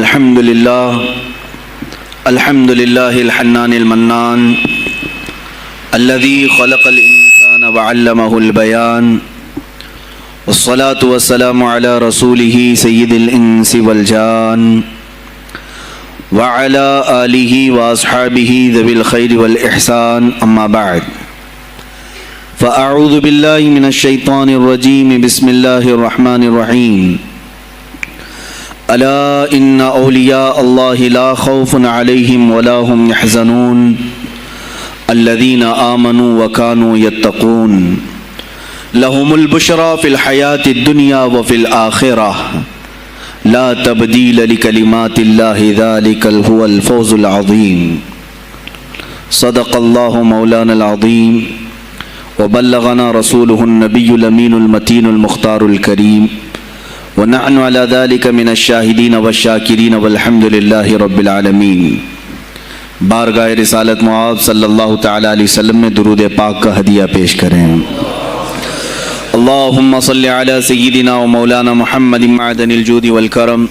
الحمد لله الحنان المنان الذي خلق الإنسان وعلمه البيان والصلاة والسلام على رسوله سيد الإنس والجان وعلى آله وأصحابه ذوي الخير والإحسان أما بعد فأعوذ بالله من الشيطان الرجيم بسم الله الرحمن الرحيم ألا إن أولياء الله لا خوف عليهم ولا هم يحزنون الذين آمنوا وكانوا يتقون لهم البشرى في الحياة الدنيا وفي الآخرة لا تبديل لكلمات الله ذلك هو الفوز العظيم صدق الله مولانا العظيم وبلغنا رسوله النبي الأمين المتين المختار الكريم ونحن على ذلك من الشاهدين والشاكرين والحمد لله رب العالمين۔ بارگاہ رسالت معاذ صلی اللہ تعالی علیہ وسلم میں درود پاک کا ہدیہ پیش کریں۔ اللہم صلی علی سیدنا و مولانا محمد معدن الجود والکرم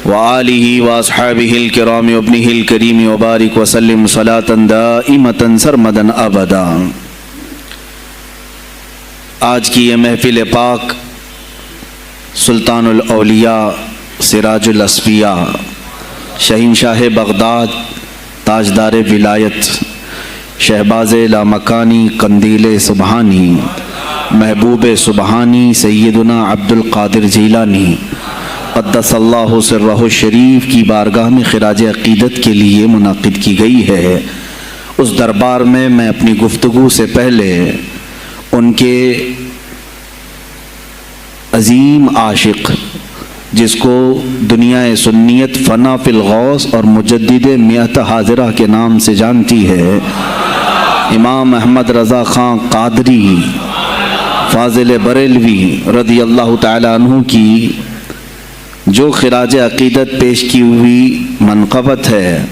وآلہ واصحابہ الکرام وابنہ الکریم وبارک وسلم صلاة دائمة سرمدا ابدا۔ آج کی یہ محفل پاک سلطان الاولیاء سراج الاصفیاء شہنشاہ بغداد تاجدار ولایت شہباز لامکانی قندیل سبحانی محبوب سبحانی سیدنا عبد القادر جیلانی قدس اللہ سرہ الشریف کی بارگاہ میں خراج عقیدت کے لیے منعقد کی گئی ہے۔ اس دربار میں میں اپنی گفتگو سے پہلے ان کے عظیم عاشق جس کو دنیا سنیت فنا فی الغوث اور مجدد میت حاضرہ کے نام سے جانتی ہے، امام احمد رضا خان قادری فاضل بریلوی رضی اللہ تعالی عنہ کی جو خراج عقیدت پیش کی ہوئی منقبت ہے،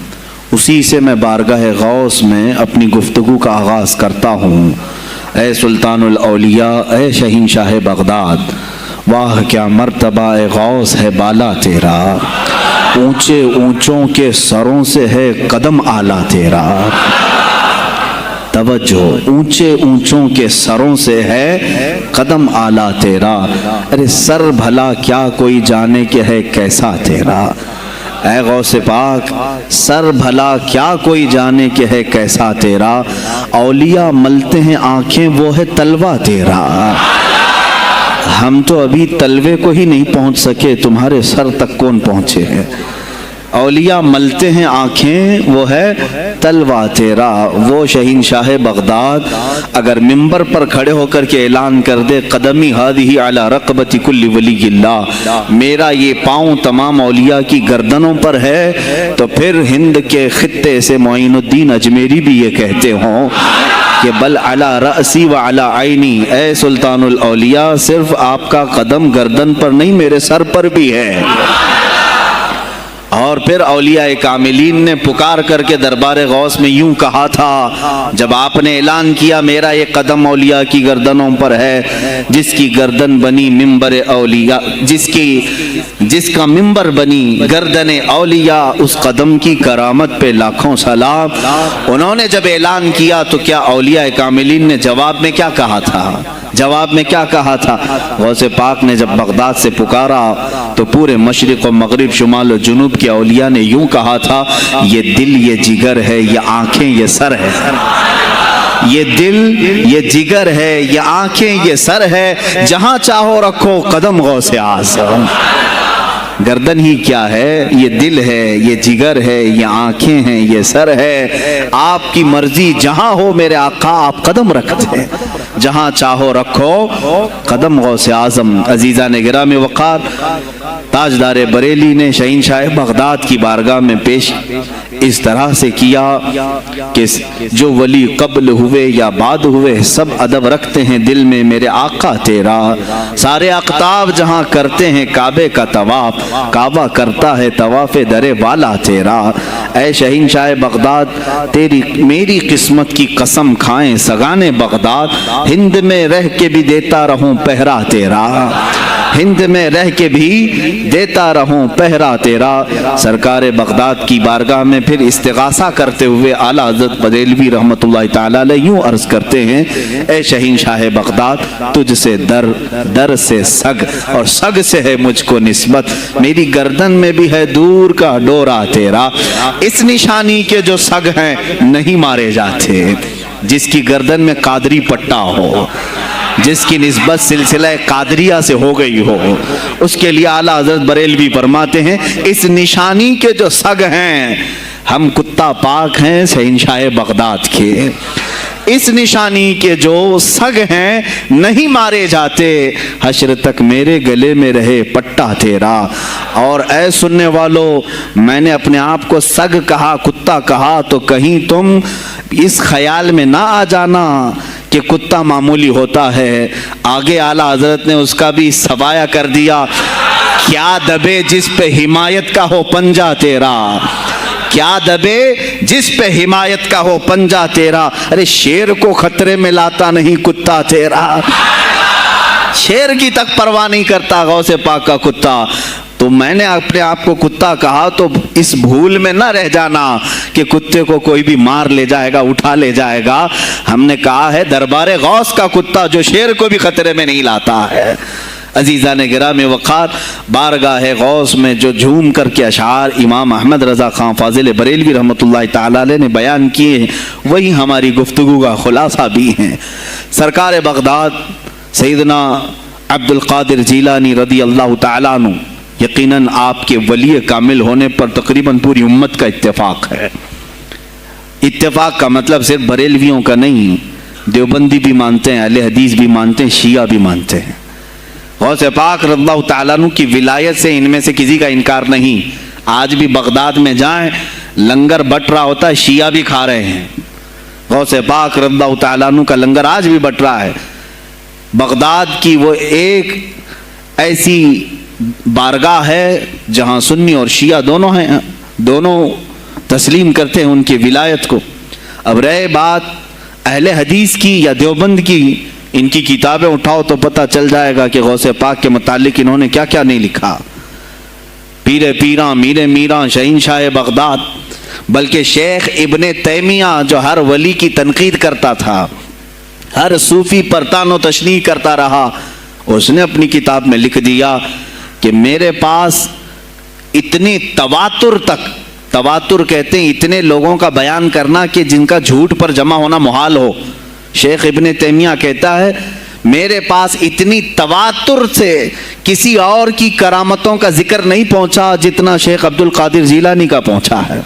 اسی سے میں بارگاہ غوث میں اپنی گفتگو کا آغاز کرتا ہوں۔ اے سلطان الاولیاء، اے شہنشاہ بغداد، واہ کیا مرتبہ اے غوث ہے بالا تیرا، اونچے اونچوں کے سروں سے ہے قدم اعلیٰ تیرا۔ توجہ، اونچے اونچوں کے سروں سے ہے قدم اعلیٰ تیرا، ارے سر بھلا کیا کوئی جانے کہ ہے کیسا تیرا۔ اے غوث پاک، سر بھلا کیا کوئی جانے کہ ہے کیسا تیرا، اولیاء ملتے ہیں آنکھیں وہ ہے تلوہ تیرا۔ ہم تو ابھی تلوے کو ہی نہیں پہنچ سکے، تمہارے سر تک کون پہنچے ہیں۔ اولیاء ملتے ہیں آنکھیں وہ ہے تلوہ تیرا۔ وہ شہنشاہ بغداد اگر ممبر پر کھڑے ہو کر کے اعلان کر دے قدمی ہادی علی رقبت کل ولی اللہ، میرا یہ پاؤں تمام اولیاء کی گردنوں پر ہے، تو پھر ہند کے خطے سے معین الدین اجمیری بھی یہ کہتے ہوں کہ بل علی رأسی و علی عینی، اے سلطان الاولیاء صرف آپ کا قدم گردن پر نہیں میرے سر پر بھی ہے۔ اور پھر اولیاء کاملین نے پکار کر کے دربار غوث میں یوں کہا تھا جب آپ نے اعلان کیا میرا یہ قدم اولیاء کی گردنوں پر ہے، جس کی گردن بنی ممبر اولیاء، جس کا ممبر بنی گردن اولیاء، اس قدم کی کرامت پہ لاکھوں سلام۔ انہوں نے جب اعلان کیا تو کیا اولیاء کاملین نے جواب میں کیا کہا تھا؟ جواب میں کیا کہا تھا؟ غوث پاک نے جب بغداد سے پکارا تو پورے مشرق و مغرب شمال و جنوب کے اولیاء نے یوں کہا تھا، یہ دل یہ جگر ہے، یہ آنکھیں یہ سر ہے۔ یہ دل یہ جگر ہے، یہ آنکھیں یہ سر ہے، جہاں چاہو رکھو قدم غوث اعظم۔ گردن ہی کیا ہے، یہ دل ہے، یہ جگر ہے، یہ آنکھیں ہیں، یہ سر ہے، آپ کی مرضی جہاں ہو میرے آقا آپ قدم رکھتے ہیں، جہاں چاہو رکھو قدم غوث اعظم۔ عزیزان گرامی وقار، تاجدار بریلی نے شہنشاہ بغداد کی بارگاہ میں پیش اس طرح سے کیا کہ جو ولی قبل ہوئے یا بعد ہوئے سب ادب رکھتے ہیں دل میں میرے آقا تیرا، سارے اقطاب جہاں کرتے ہیں کعبے کا طواف، کعبہ کرتا ہے طواف در والا تیرا۔ اے شہنشاہ بغداد، تیری میری قسمت کی قسم کھائیں سگانے بغداد، ہند میں رہ کے بھی دیتا رہوں پہرا تیرا۔ ہند میں رہ کے بھی دیتا رہوں پہرا تیرا۔ سرکار بغداد کی بارگاہ میں پھر استغاثہ کرتے ہوئے اعلیٰ حضرت بریلوی رحمۃ اللہ تعالی علیہ یوں عرض کرتے ہیں، اے شہین شاہ بغداد، تجھ سے در، در سے سگ، اور سگ سے ہے مجھ کو نسبت، میری گردن میں بھی ہے دور کا ڈورا تیرا۔ اس نشانی کے جو سگ ہیں نہیں مارے جاتے، جس کی گردن میں قادری پٹا ہو، جس کی نسبت سلسلہ قادریہ سے ہو گئی ہو، اس کے لیے اعلیٰ حضرت بریلوی فرماتے ہیں اس نشانی کے جو سگ ہیں، ہم کتا پاک ہیں شہنشاہ بغداد کے، اس نشانی کے جو سگ ہیں نہیں مارے جاتے، حشر تک میرے گلے میں رہے پٹا تیرا۔ اور اے سننے والو، میں نے اپنے آپ کو سگ کہا، کتا کہا، تو کہیں تم اس خیال میں نہ آ جانا کہ کتا معمولی ہوتا ہے۔ آگے اعلیٰ حضرت نے اس کا بھی سوایہ کر دیا، کیا دبے جس پہ حمایت کا ہو پنجہ تیرا، کیا دبے جس پہ حمایت کا ہو پنجہ تیرا۔ ارے شیر کو خطرے میں لاتا نہیں کتا تیرا، شیر کی تک پرواہ نہیں کرتا غوث پاک کا کتا۔ تو میں نے اپنے آپ کو کتا کہا تو اس بھول میں نہ رہ جانا کہ کتے کو کوئی بھی مار لے جائے گا، اٹھا لے جائے گا۔ ہم نے کہا ہے دربار غوث کا کتا جو شیر کو بھی خطرے میں نہیں لاتا ہے۔ عزیزان گرامی وقار، بارگاہ غوث میں جو جھوم کر کے اشعار امام احمد رضا خان فاضل بریلوی رحمۃ اللہ تعالی علیہ نے بیان کیے ہیں، وہی ہماری گفتگو کا خلاصہ بھی ہیں۔ سرکار بغداد سیدنا عبد القادر جیلانی رضی اللہ تعالیٰ عنہ، یقیناً آپ کے ولی کامل ہونے پر تقریباً پوری امت کا اتفاق ہے۔ اتفاق کا مطلب صرف بریلویوں کا نہیں، دیوبندی بھی مانتے ہیں، اہل حدیث بھی مانتے ہیں، شیعہ بھی مانتے ہیں۔ غوث پاک رضی اللہ تعالیٰ عنہ کی ولایت سے ان میں سے کسی کا انکار نہیں۔ آج بھی بغداد میں جائیں، لنگر بٹ رہا ہوتا ہے، شیعہ بھی کھا رہے ہیں۔ غوث پاک رضی اللہ تعالیٰ عنہ کا لنگر آج بھی بٹ رہا ہے۔ بغداد کی وہ ایک ایسی بارگاہ ہے جہاں سنی اور شیعہ دونوں ہیں، دونوں تسلیم کرتے ہیں ان کی ولایت کو۔ اب رہے بات اہل حدیث کی یا دیوبند کی، ان کی کتابیں اٹھاؤ تو پتہ چل جائے گا کہ غوث پاک کے متعلق انہوں نے کیا کیا نہیں لکھا۔ پیر پیراں، میر میراں، شہین شاہ بغداد، بلکہ شیخ ابن تیمیہ جو ہر ولی کی تنقید کرتا تھا، ہر صوفی پر تان و تشنیع کرتا رہا، اس نے اپنی کتاب میں لکھ دیا کہ میرے پاس اتنی تواتر تک، تواتر کہتے ہیں اتنے لوگوں کا بیان کرنا کہ جن کا جھوٹ پر جمع ہونا محال ہو۔ شیخ ابن تیمیہ کہتا ہے میرے پاس اتنی تواتر سے کسی اور کی کرامتوں کا ذکر نہیں پہنچا جتنا شیخ عبد القادر جیلانی کا پہنچا ہے۔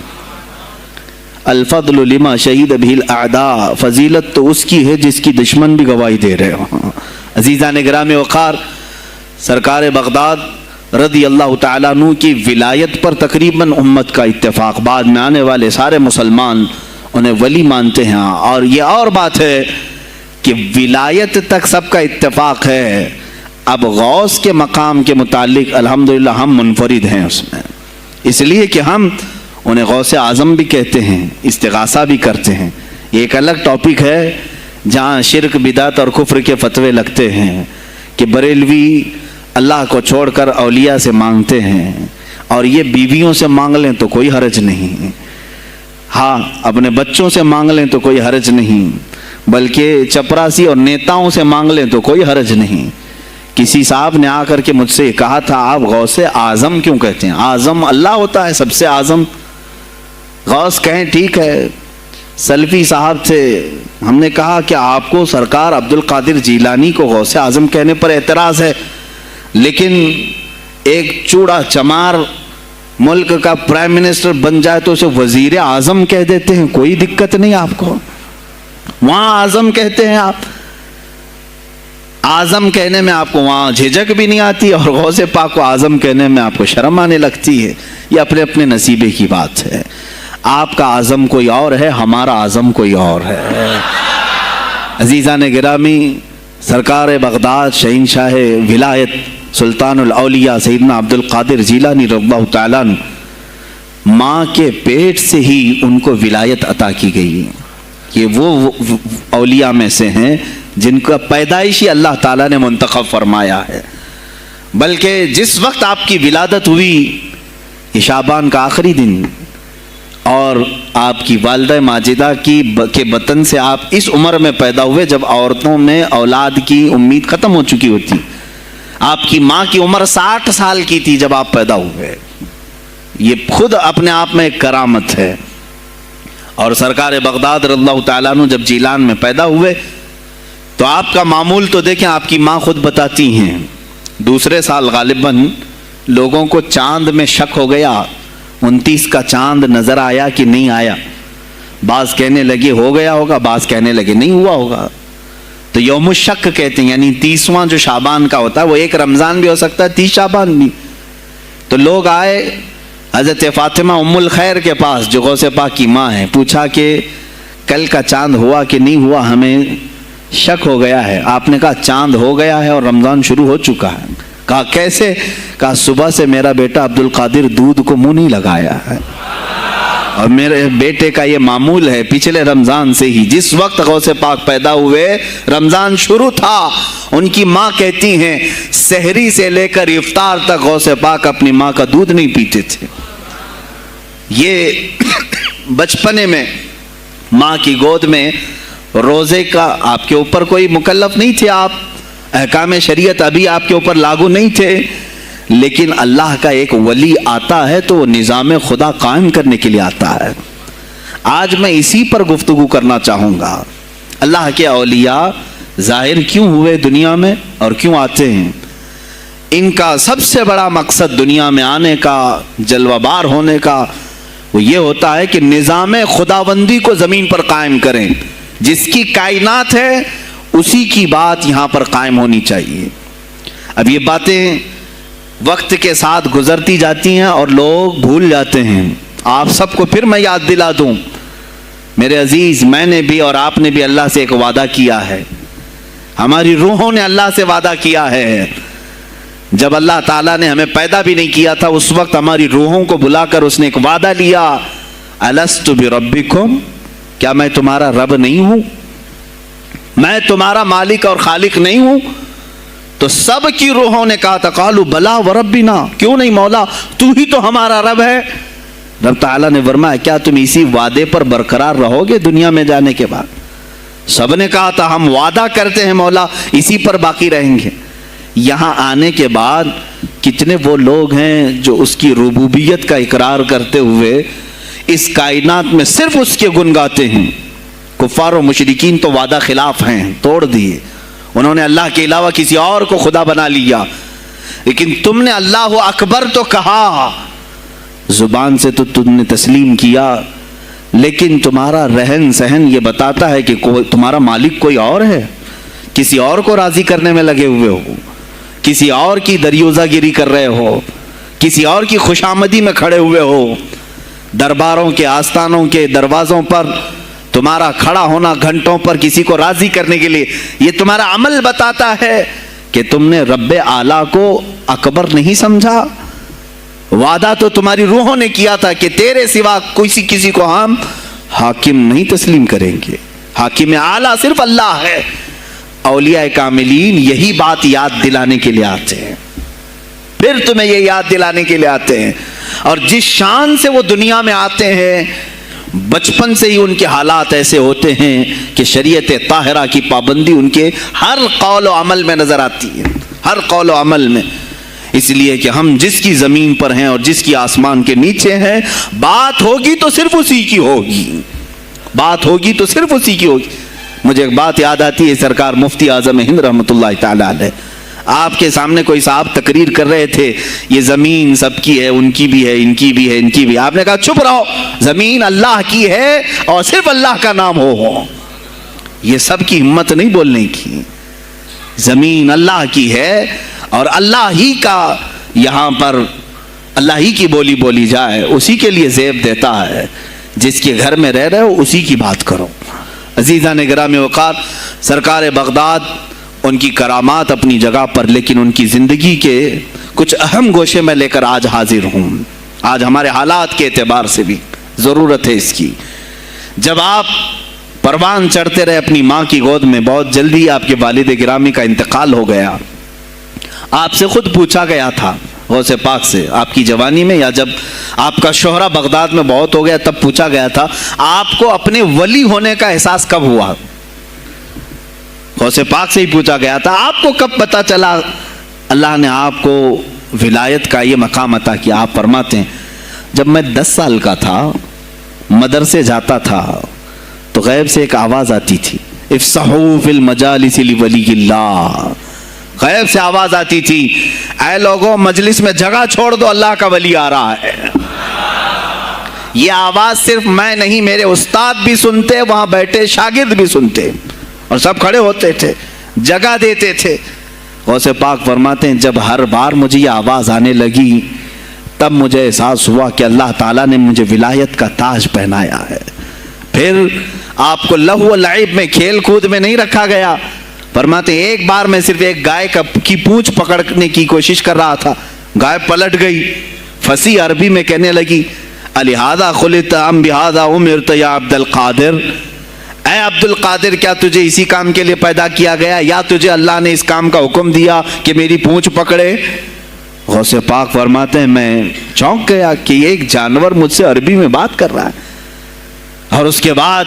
الفضل لما شہید بہ الاعداء، فضیلت تو اس کی ہے جس کی دشمن بھی گواہی دے رہے ہوں۔ عزیزان گرامی وقار، سرکار بغداد رضی اللہ تعالیٰ عنہ کی ولایت پر تقریباً امت کا اتفاق، بعد میں آنے والے سارے مسلمان انہیں ولی مانتے ہیں۔ اور یہ اور بات ہے کہ ولایت تک سب کا اتفاق ہے، اب غوث کے مقام کے متعلق الحمدللہ ہم منفرد ہیں اس میں، اس لیے کہ ہم انہیں غوث اعظم بھی کہتے ہیں، استغاثہ بھی کرتے ہیں۔ یہ ایک الگ ٹاپک ہے جہاں شرک، بدعت اور کفر کے فتوے لگتے ہیں کہ بریلوی اللہ کو چھوڑ کر اولیاء سے مانگتے ہیں، اور یہ بیویوں سے مانگ لیں تو کوئی حرج نہیں، ہاں اپنے بچوں سے مانگ لیں تو کوئی حرج نہیں، بلکہ چپراسی اور نیتاؤں سے مانگ لیں تو کوئی حرج نہیں۔ کسی صاحب نے آ کر کے مجھ سے کہا تھا آپ غوث اعظم کیوں کہتے ہیں؟ اعظم اللہ ہوتا ہے سب سے اعظم، غوث کہیں ٹھیک ہے۔ سلفی صاحب سے ہم نے کہا کہ آپ کو سرکار عبد القادر جیلانی کو غوث اعظم کہنے پر اعتراض ہے، لیکن ایک چوڑا چمار ملک کا پرائم منسٹر بن جائے تو اسے وزیر اعظم کہہ دیتے ہیں، کوئی دقت نہیں آپ کو، وہاں اعظم کہتے ہیں آپ، اعظم کہنے میں آپ کو وہاں جھجک بھی نہیں آتی، اور غوث پاک کو اعظم کہنے میں آپ کو شرم آنے لگتی ہے۔ یہ اپنے اپنے نصیبے کی بات ہے، آپ کا اعظم کوئی اور ہے، ہمارا اعظم کوئی اور ہے۔ عزیزان گرامی، سرکار بغداد شہین شاہ ولایت سلطان الاولیاء سیدنا عبد القادر جیلانی رضی اللہ تعالیٰ عنہ، ماں کے پیٹ سے ہی ان کو ولایت عطا کی گئی۔ یہ وہ اولیاء میں سے ہیں جن کا پیدائشی اللہ تعالیٰ نے منتخب فرمایا ہے۔ بلکہ جس وقت آپ کی ولادت ہوئی یہ شعبان کا آخری دن، اور آپ کی والدہ ماجدہ کے بطن سے آپ اس عمر میں پیدا ہوئے جب عورتوں میں اولاد کی امید ختم ہو چکی ہوتی. آپ کی ماں کی عمر 60 سال کی تھی جب آپ پیدا ہوئے. یہ خود اپنے آپ میں ایک کرامت ہے. اور سرکار بغداد رضی اللہ تعالیٰ عنہ جب جیلان میں پیدا ہوئے تو آپ کا معمول تو دیکھیں، آپ کی ماں خود بتاتی ہیں دوسرے سال غالباً لوگوں کو چاند میں شک ہو گیا، 29 کا چاند نظر آیا کہ نہیں آیا. بعض کہنے لگے ہو گیا ہوگا، بعض کہنے لگے نہیں ہوا ہوگا. تو یوم الشک کہتے ہیں، یعنی 30واں جو شعبان کا ہوتا ہے وہ ایک رمضان بھی ہو سکتا ہے، 30 شعبان بھی. تو لوگ آئے حضرت فاطمہ ام الخیر کے پاس جو غوث پاک کی ماں ہے، پوچھا کہ کل کا چاند ہوا کہ نہیں ہوا، ہمیں شک ہو گیا ہے. آپ نے کہا چاند ہو گیا ہے اور رمضان شروع ہو چکا ہے. کہا کیسے؟ کہا صبح سے میرا بیٹا عبد القادر دودھ کو منہ نہیں لگایا ہے، اور میرے بیٹے کا یہ معمول ہے پچھلے رمضان سے ہی. جس وقت غوث پاک پیدا ہوئے رمضان شروع تھا. ان کی ماں کہتی ہیں سحری سے لے کر افطار تک غوث پاک اپنی ماں کا دودھ نہیں پیتے تھے. یہ بچپنے میں ماں کی گود میں روزے کا آپ کے اوپر کوئی مکلف نہیں تھے، آپ احکام شریعت ابھی آپ کے اوپر لاگو نہیں تھے، لیکن اللہ کا ایک ولی آتا ہے تو وہ نظام خدا قائم کرنے کے لیے آتا ہے. آج میں اسی پر گفتگو کرنا چاہوں گا. اللہ کے اولیاء ظاہر کیوں ہوئے دنیا میں اور کیوں آتے ہیں؟ ان کا سب سے بڑا مقصد دنیا میں آنے کا، جلوہ بار ہونے کا، وہ یہ ہوتا ہے کہ نظام خداوندی کو زمین پر قائم کریں. جس کی کائنات ہے اسی کی بات یہاں پر قائم ہونی چاہیے. اب یہ باتیں وقت کے ساتھ گزرتی جاتی ہیں اور لوگ بھول جاتے ہیں. آپ سب کو پھر میں یاد دلا دوں، میرے عزیز، میں نے بھی اور آپ نے بھی اللہ سے ایک وعدہ کیا ہے. ہماری روحوں نے اللہ سے وعدہ کیا ہے. جب اللہ تعالیٰ نے ہمیں پیدا بھی نہیں کیا تھا اس وقت ہماری روحوں کو بلا کر اس نے ایک وعدہ لیا، الست بربکم، کیا میں تمہارا رب نہیں ہوں؟ میں تمہارا مالک اور خالق نہیں ہوں؟ تو سب کی روحوں نے کہا تھا قالوا بلا وربنا، کیوں نہیں مولا، تو ہی تو ہمارا رب ہے. رب تعالیٰ نے فرمایا کیا تم اسی وعدے پر برقرار رہو گے دنیا میں جانے کے بعد؟ سب نے کہا تھا ہم وعدہ کرتے ہیں مولا اسی پر باقی رہیں گے. یہاں آنے کے بعد کتنے وہ لوگ ہیں جو اس کی ربوبیت کا اقرار کرتے ہوئے اس کائنات میں صرف اس کے گن گاتے ہیں. کفار و مشرکین تو وعدہ خلاف ہیں، توڑ دیے، انہوں نے اللہ کے علاوہ کسی اور کو خدا بنا لیا. لیکن تم نے اللہ اکبر تو کہا، زبان سے تو تم نے تسلیم کیا، لیکن تمہارا رہن سہن یہ بتاتا ہے کہ تمہارا مالک کوئی اور ہے. کسی اور کو راضی کرنے میں لگے ہوئے ہو، کسی اور کی دریوزہ گیری کر رہے ہو، کسی اور کی خوشامدی میں کھڑے ہوئے ہو. درباروں کے آستانوں کے دروازوں پر تمہارا کھڑا ہونا گھنٹوں پر کسی کو راضی کرنے کے لیے، یہ تمہارا عمل بتاتا ہے کہ تم نے رب اعلیٰ کو اکبر نہیں سمجھا. وعدہ تو تمہاری روحوں نے کیا تھا کہ تیرے سوا کسی کو ہم حاکم نہیں تسلیم کریں گے، حاکم اعلیٰ صرف اللہ ہے. اولیاء کاملین یہی بات یاد دلانے کے لیے آتے ہیں، پھر تمہیں یہ یاد دلانے کے لیے آتے ہیں. اور جس شان سے وہ دنیا میں آتے ہیں بچپن سے ہی ان کے حالات ایسے ہوتے ہیں کہ شریعت طاہرہ کی پابندی ان کے ہر قول و عمل میں نظر آتی ہے، ہر قول و عمل میں. اس لیے کہ ہم جس کی زمین پر ہیں اور جس کی آسمان کے نیچے ہیں، بات ہوگی تو صرف اسی کی ہوگی، بات ہوگی تو صرف اسی کی ہوگی. مجھے ایک بات یاد آتی ہے، سرکار مفتی اعظم ہند رحمۃ اللہ تعالیٰ علیہ آپ کے سامنے کوئی صاحب تقریر کر رہے تھے، یہ زمین سب کی ہے، ان کی بھی ہے، ان کی بھی ہے، ان کی بھی ہے. آپ نے کہا چپ رہو، زمین اللہ کی ہے اور صرف اللہ کا نام ہو. یہ سب کی ہمت نہیں بولنے کی. زمین اللہ کی ہے اور اللہ ہی کا یہاں پر اللہ ہی کی بولی بولی جائے، اسی کے لیے زیب دیتا ہے. جس کے گھر میں رہ رہے ہو اسی کی بات کرو. عزیزان گرامی وقار، سرکار بغداد ان کی کرامات اپنی جگہ پر، لیکن ان کی زندگی کے کچھ اہم گوشے میں لے کر آج حاضر ہوں. آج ہمارے حالات کے اعتبار سے بھی ضرورت ہے اس کی. جب آپ پروان چڑھتے رہے اپنی ماں کی گود میں، بہت جلدی آپ کے والد گرامی کا انتقال ہو گیا. آپ سے خود پوچھا گیا تھا غوث پاک سے آپ کی جوانی میں، یا جب آپ کا شہرہ بغداد میں بہت ہو گیا تب پوچھا گیا تھا آپ کو اپنے ولی ہونے کا احساس کب ہوا؟ غوث پاک سے ہی پوچھا گیا تھا آپ کو کب پتا چلا اللہ نے آپ کو ولایت کا یہ مقام عطا کیا؟ آپ فرماتے ہیں جب میں 10 سال کا تھا، مدرسے جاتا تھا تو غیب سے ایک آواز آتی تھی، افصحوا فی المجالس لولی اللہ، غیب سے آواز آتی تھی اے لوگوں مجلس میں جگہ چھوڑ دو، اللہ کا ولی آ رہا ہے۔ یہ آواز صرف میں نہیں، میرے استاد بھی سنتے، وہاں بیٹھے شاگرد بھی سنتے، اور سب کھڑے ہوتے تھے، جگہ دیتے تھے۔ غوث پاک فرماتے ہیں جب ہر بار مجھے یہ آواز آنے لگی تب مجھے احساس ہوا کہ اللہ تعالیٰ نے مجھے ولایت کا تاج پہنایا ہے۔ پھر آپ کو لہو و لعب میں، کھیل کود میں نہیں رکھا گیا۔ فرماتے ہیں ایک بار میں صرف ایک گائے کی پونچھ پکڑنے کی کوشش کر رہا تھا، گائے پلٹ گئی، فصیح عربی میں کہنے لگی الہذا خلقت ام بہذا امرت یا عبد القادر، اے عبد القادر کیا تجھے اسی کام کے لیے پیدا کیا گیا، یا تجھے اللہ نے اس کام کا حکم دیا کہ میری پونچھ پکڑے؟ غوث پاک فرماتے ہیں میں چونک گیا کہ ایک جانور مجھ سے عربی میں بات کر رہا ہے۔ اور اس کے بعد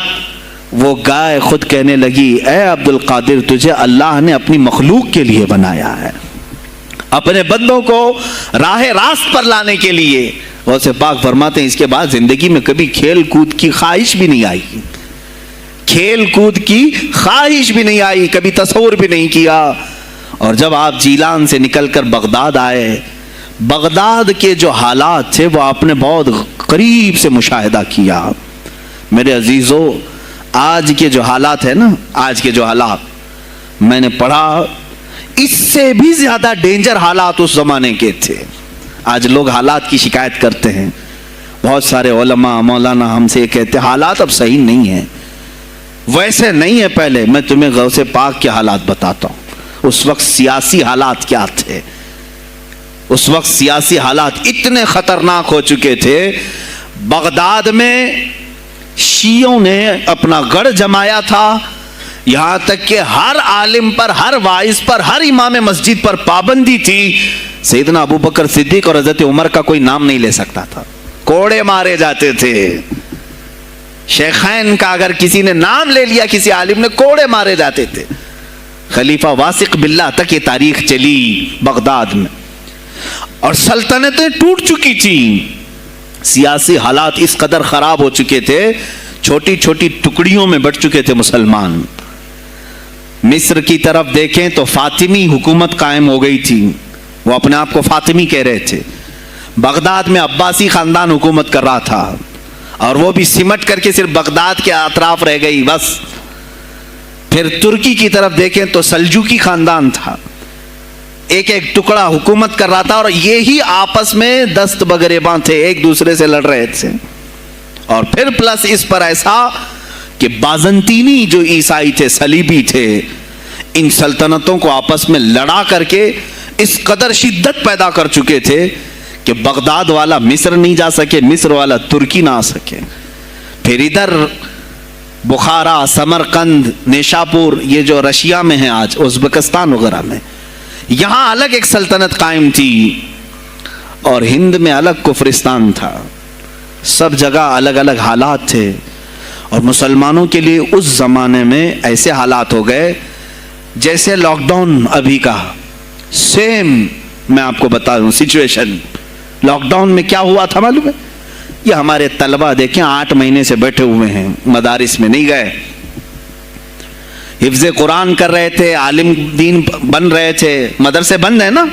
وہ گائے خود کہنے لگی اے عبد القادر تجھے اللہ نے اپنی مخلوق کے لیے بنایا ہے، اپنے بندوں کو راہ راست پر لانے کے لیے۔ غوث پاک فرماتے ہیں اس کے بعد زندگی میں کبھی کھیل کود کی خواہش بھی نہیں آئی، کھیل کود کی خواہش بھی نہیں آئی، کبھی تصور بھی نہیں کیا۔ اور جب آپ جیلان سے نکل کر بغداد آئے، بغداد کے جو حالات تھے وہ آپ نے بہت قریب سے مشاہدہ کیا۔ میرے عزیزو آج کے جو حالات ہیں نا، آج کے جو حالات میں نے پڑھا اس سے بھی زیادہ ڈینجر حالات اس زمانے کے تھے۔ آج لوگ حالات کی شکایت کرتے ہیں، بہت سارے علماء مولانا ہم سے کہتے ہیں حالات اب صحیح نہیں ہیں، ویسے نہیں ہے پہلے۔ میں تمہیں غوث پاک کے حالات بتاتا ہوں، اس وقت سیاسی حالات کیا تھے۔ اس وقت سیاسی حالات اتنے خطرناک ہو چکے تھے، بغداد میں شیعوں نے اپنا گڑھ جمایا تھا، یہاں تک کہ ہر عالم پر، ہر واعظ پر، ہر امام مسجد پر پابندی تھی۔ سیدنا ابو بکر صدیق اور حضرت عمر کا کوئی نام نہیں لے سکتا تھا، کوڑے مارے جاتے تھے۔ شیخین کا اگر کسی نے نام لے لیا کسی عالم نے، کوڑے مارے جاتے تھے۔ خلیفہ واثق باللہ تک یہ تاریخ چلی بغداد میں، اور سلطنتیں ٹوٹ چکی تھیں۔ سیاسی حالات اس قدر خراب ہو چکے تھے، چھوٹی چھوٹی ٹکڑیوں میں بٹ چکے تھے مسلمان۔ مصر کی طرف دیکھیں تو فاطمی حکومت قائم ہو گئی تھی، وہ اپنے آپ کو فاطمی کہہ رہے تھے۔ بغداد میں عباسی خاندان حکومت کر رہا تھا، اور وہ بھی سمٹ کر کے صرف بغداد کے اطراف رہ گئی بس۔ پھر ترکی کی طرف دیکھیں تو سلجوکی خاندان تھا، ایک ایک ٹکڑا حکومت کر رہا تھا، اور یہی آپس میں دست بگریباں تھے، ایک دوسرے سے لڑ رہے تھے۔ اور پھر پلس اس پر ایسا کہ بازنطینی جو عیسائی تھے، صلیبی تھے، ان سلطنتوں کو آپس میں لڑا کر کے اس قدر شدت پیدا کر چکے تھے کہ بغداد والا مصر نہیں جا سکے، مصر والا ترکی نہ آ سکے۔ پھر ادھر بخارا، سمرقند، نیشاپور، یہ جو رشیا میں ہیں آج، ازبکستان وغیرہ میں، یہاں الگ ایک سلطنت قائم تھی، اور ہند میں الگ کفرستان تھا۔ سب جگہ الگ الگ حالات تھے، اور مسلمانوں کے لیے اس زمانے میں ایسے حالات ہو گئے جیسے لاک ڈاؤن ابھی کا سیم۔ میں آپ کو بتا دوں سچویشن، لاک ڈاؤن میں کیا ہوا تھا معلوم ہے؟ یہ ہمارے طلبہ دیکھیں 8 مہینے سے بیٹھے ہوئے ہیں، مدارس میں نہیں گئے، حفظ قرآن کر رہے تھے، عالم دین بن رہے تھے، مدرسے بند ہیں نا،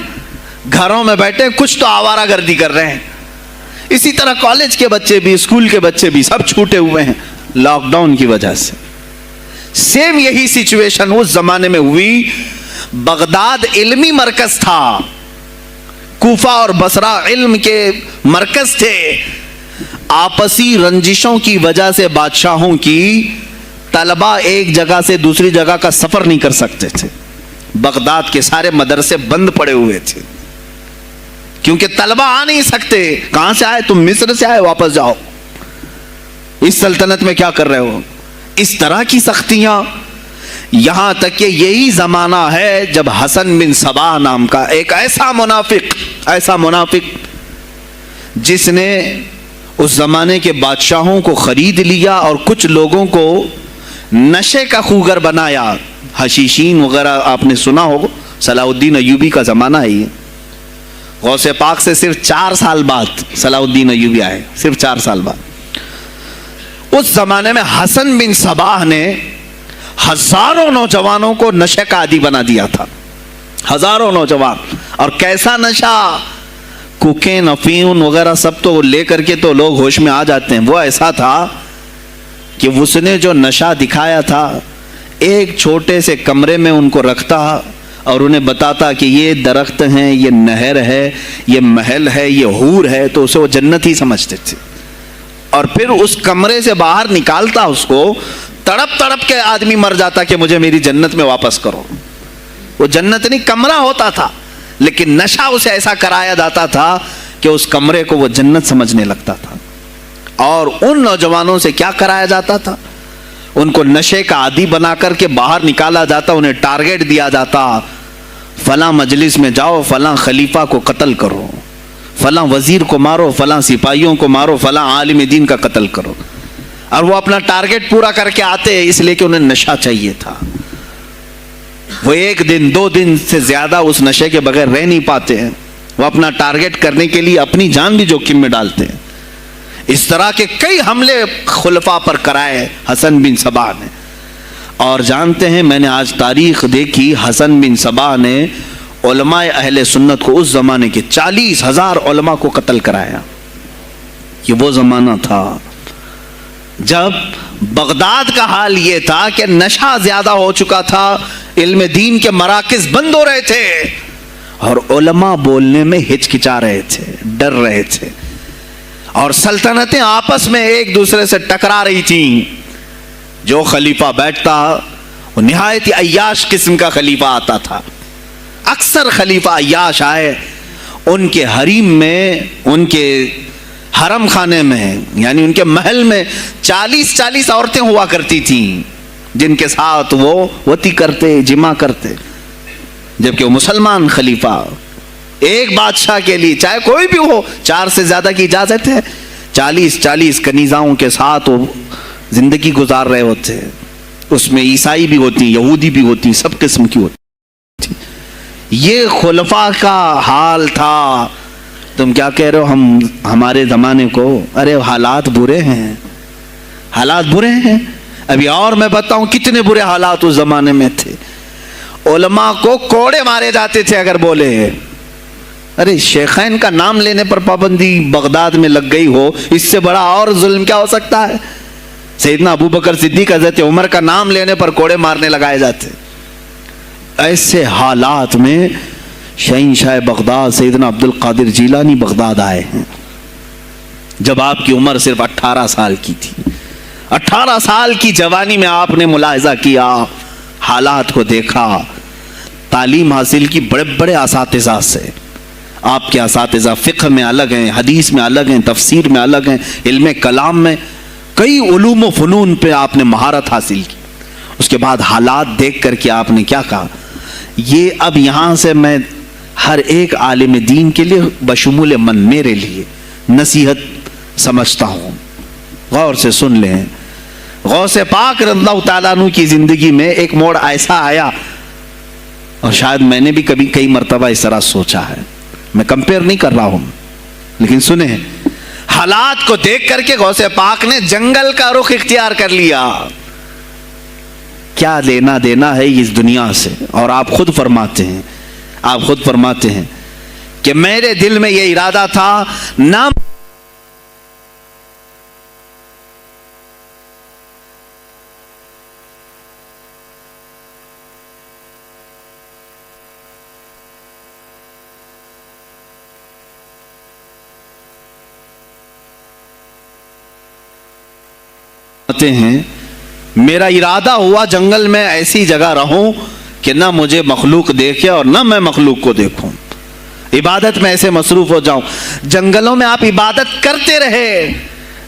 گھروں میں بیٹھے کچھ تو آوارہ گردی کر رہے ہیں۔ اسی طرح کالج کے بچے بھی، اسکول کے بچے بھی، سب چھوٹے ہوئے ہیں لاک ڈاؤن کی وجہ سے۔ سیم یہی سچویشن اس زمانے میں ہوئی۔ بغداد علمی مرکز تھا، کوفہ اور بصرہ علم کے مرکز تھے۔ آپسی رنجشوں کی وجہ سے بادشاہوں کی طلبہ ایک جگہ سے دوسری جگہ کا سفر نہیں کر سکتے تھے، بغداد کے سارے مدرسے بند پڑے ہوئے تھے، کیونکہ طلبہ آ نہیں سکتے۔ کہاں سے آئے تم؟ مصر سے آئے، واپس جاؤ، اس سلطنت میں کیا کر رہے ہو؟ اس طرح کی سختیاں، یہاں تک کہ یہی زمانہ ہے جب حسن بن صباح نام کا ایک ایسا منافق جس نے اس زمانے کے بادشاہوں کو خرید لیا اور کچھ لوگوں کو نشے کا خوگر بنایا. حشیشین وغیرہ آپ نے سنا ہو, صلاح الدین ایوبی کا زمانہ ہے یہ. غوث پاک سے صرف 4 سال بعد صلاح الدین ایوبی آئے, صرف 4 سال بعد. اس زمانے میں حسن بن صباح نے ہزاروں نوجوانوں کو نشے کا عادی بنا دیا تھا, ہزاروں نوجوان. اور کیسا نشہ, کوکین افیون وغیرہ سب تو لے کر کے تو لوگ ہوش میں آ جاتے ہیں. وہ ایسا تھا کہ اس نے جو نشہ دکھایا تھا, ایک چھوٹے سے کمرے میں ان کو رکھتا اور انہیں بتاتا کہ یہ درخت ہیں, یہ نہر ہے, یہ محل ہے, یہ حور ہے, تو اسے وہ جنت ہی سمجھتے تھے. اور پھر اس کمرے سے باہر نکالتا اس کو, تڑپ تڑپ کے آدمی مر جاتا کہ مجھے میری جنت میں واپس کرو. وہ جنت نہیں کمرہ ہوتا تھا, لیکن نشہ اسے ایسا کرایا جاتا تھا کہ اس کمرے کو وہ جنت سمجھنے لگتا تھا. اور ان نوجوانوں سے کیا کرایا جاتا تھا, ان کو نشے کا عادی بنا کر کے باہر نکالا جاتا, انہیں ٹارگٹ دیا جاتا, فلاں مجلس میں جاؤ, فلاں خلیفہ کو قتل کرو, فلاں وزیر کو مارو, فلاں سپاہیوں کو مارو, فلاں عالم دین کا قتل کرو. اور وہ اپنا ٹارگٹ پورا کر کے آتے, اس لیے کہ انہیں نشہ چاہیے تھا. وہ 1 دن 2 دن سے زیادہ اس نشے کے بغیر رہ نہیں پاتے ہیں. وہ اپنا ٹارگٹ کرنے کے لیے اپنی جان بھی جوخم میں ڈالتے ہیں. اس طرح کے کئی حملے خلفاء پر کرائے حسن بن صباح نے. اور جانتے ہیں, میں نے آج تاریخ دیکھی, حسن بن صباح نے علماء اہل سنت کو اس زمانے کے 40,000 علماء کو قتل کرایا. یہ وہ زمانہ تھا جب بغداد کا حال یہ تھا کہ نشہ زیادہ ہو چکا تھا, علم دین کے مراکز بند ہو رہے تھے, اور علماء بولنے میں ہچکچا رہے تھے, ڈر رہے تھے, اور سلطنتیں آپس میں ایک دوسرے سے ٹکرا رہی تھیں. جو خلیفہ بیٹھتا وہ نہایت عیاش قسم کا خلیفہ آتا تھا. اکثر خلیفہ عیاش آئے, ان کے حریم میں, ان کے حرم خانے میں, یعنی ان کے محل میں 40 عورتیں ہوا کرتی تھیں جن کے ساتھ وہ وطی کرتے, جمع کرتے. جبکہ وہ مسلمان خلیفہ ایک بادشاہ کے لیے, چاہے کوئی بھی ہو, 4 سے زیادہ کی اجازت ہے, 40 کنیزاؤں کے ساتھ وہ زندگی گزار رہے ہوتے. اس میں عیسائی بھی ہوتی, یہودی بھی ہوتی, سب قسم کی ہوتی. یہ خلفاء کا حال تھا. تم کیا کہہ رہے ہو ہمارے زمانے کو؟ ارے حالات برے ہیں, حالات برے ہیں. ابھی اور میں بتاؤں کتنے برے حالات اس زمانے میں تھے. علماء کو کوڑے مارے جاتے تھے اگر بولے. ارے شیخین کا نام لینے پر پابندی بغداد میں لگ گئی ہو, اس سے بڑا اور ظلم کیا ہو سکتا ہے؟ سیدنا ابو بکر صدیق, حضرت عمر کا نام لینے پر کوڑے مارنے لگائے جاتے. ایسے حالات میں شہنشاہ بغداد سیدنا عبد القادر جیلانی بغداد آئے ہیں جب آپ کی عمر صرف 18 سال کی تھی. 18 سال کی جوانی میں آپ نے ملاحظہ کیا, حالات کو دیکھا, تعلیم حاصل کی بڑے بڑے اساتذہ سے. آپ کے اساتذہ فقہ میں الگ ہیں, حدیث میں الگ ہیں, تفسیر میں الگ ہیں, علم کلام میں, کئی علوم و فنون پہ آپ نے مہارت حاصل کی. اس کے بعد حالات دیکھ کر کے آپ نے کیا کہا, یہ اب یہاں سے میں ہر ایک عالم دین کے لیے بشمول من میرے لیے نصیحت سمجھتا ہوں. غور سے سن لیں. غوث پاک رضی اللہ تعالیٰ عنہ کی زندگی میں ایک موڑ ایسا آیا, اور شاید میں نے بھی کبھی کئی مرتبہ اس طرح سوچا ہے, میں کمپیئر نہیں کر رہا ہوں, لیکن سنیں, حالات کو دیکھ کر کے غوث پاک نے جنگل کا رخ اختیار کر لیا. کیا لینا دینا ہے اس دنیا سے؟ اور آپ خود فرماتے ہیں کہ میرے دل میں یہ ارادہ تھا, نہ ہیں, میرا ارادہ ہوا جنگل میں ایسی جگہ رہوں کہ نہ مجھے مخلوق دیکھے اور نہ میں مخلوق کو دیکھوں, عبادت میں ایسے مصروف ہو جاؤں. جنگلوں میں آپ عبادت کرتے رہے,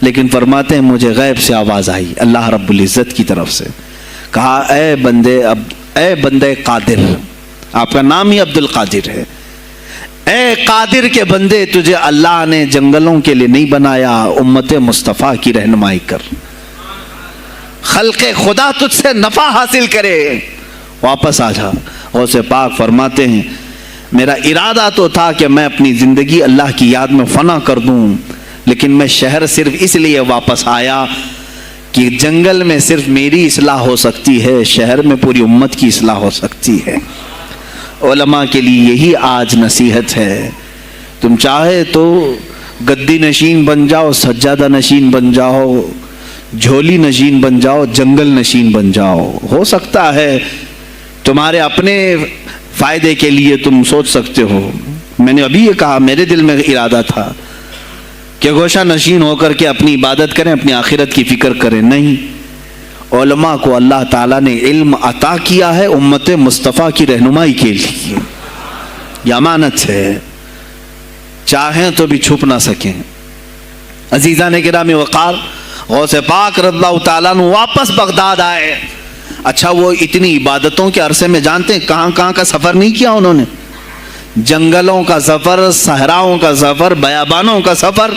لیکن فرماتے ہیں مجھے غیب سے آواز آئی اللہ رب العزت کی طرف سے, کہا اے بندے قادر، آپ کا نام ہی عبد القادر ہے، اے قادر کے بندے، تجھے اللہ نے جنگلوں کے لیے نہیں بنایا، امت مصطفیٰ کی رہنمائی کر، خلق خدا تجھ سے نفع حاصل کرے، واپس آ جا۔ غوث پاک فرماتے ہیں میرا ارادہ تو تھا کہ میں اپنی زندگی اللہ کی یاد میں فنا کر دوں، لیکن میں شہر صرف اس لیے واپس آیا کہ جنگل میں صرف میری اصلاح ہو سکتی ہے، شہر میں پوری امت کی اصلاح ہو سکتی ہے۔ علماء کے لیے یہی آج نصیحت ہے، تم چاہے تو گدی نشین بن جاؤ، سجادہ نشین بن جاؤ، جھولی نشین بن جاؤ، جنگل نشین بن جاؤ، ہو سکتا ہے تمہارے اپنے فائدے کے لیے تم سوچ سکتے ہو۔ میں نے ابھی یہ کہا، میرے دل میں ارادہ تھا کہ گوشہ نشین ہو کر کے اپنی عبادت کریں، اپنی آخرت کی فکر کریں، نہیں، علماء کو اللہ تعالیٰ نے علم عطا کیا ہے امت مصطفیٰ کی رہنمائی کے لیے، یہ امانت ہے، چاہیں تو بھی چھپ نہ سکیں۔ عزیزان کرام وقار، غوث پاک رضی اللہ تعالیٰ عنہ واپس بغداد آئے۔ اچھا، وہ اتنی عبادتوں کے عرصے میں جانتے ہیں کہاں کہاں کا سفر نہیں کیا انہوں نے؟ جنگلوں کا سفر، صحراؤں کا سفر، بیابانوں کا سفر،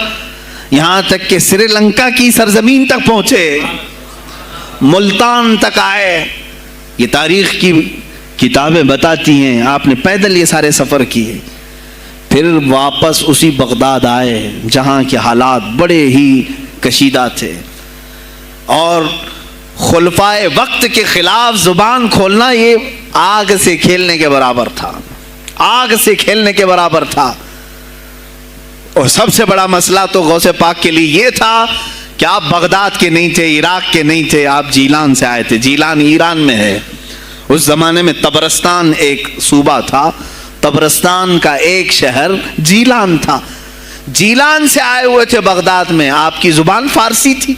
یہاں تک کہ سری لنکا کی سرزمین تک پہنچے، ملتان تک آئے۔ یہ تاریخ کی کتابیں بتاتی ہیں آپ نے پیدل یہ سارے سفر کیے، پھر واپس اسی بغداد آئے جہاں کے حالات بڑے ہی کشیدہ تھے، اور خلفائے وقت کے خلاف زبان کھولنا یہ آگ سے کھیلنے کے برابر تھا، آگ سے کھیلنے کے برابر تھا۔ اور سب سے بڑا مسئلہ تو غوث پاک کے لیے یہ تھا کہ آپ بغداد کے نہیں تھے، عراق کے نہیں تھے، آپ جیلان سے آئے تھے۔ جیلان ایران میں ہے، اس زمانے میں طبرستان ایک صوبہ تھا، طبرستان کا ایک شہر جیلان تھا، جیلان سے آئے ہوئے تھے بغداد میں۔ آپ کی زبان فارسی تھی،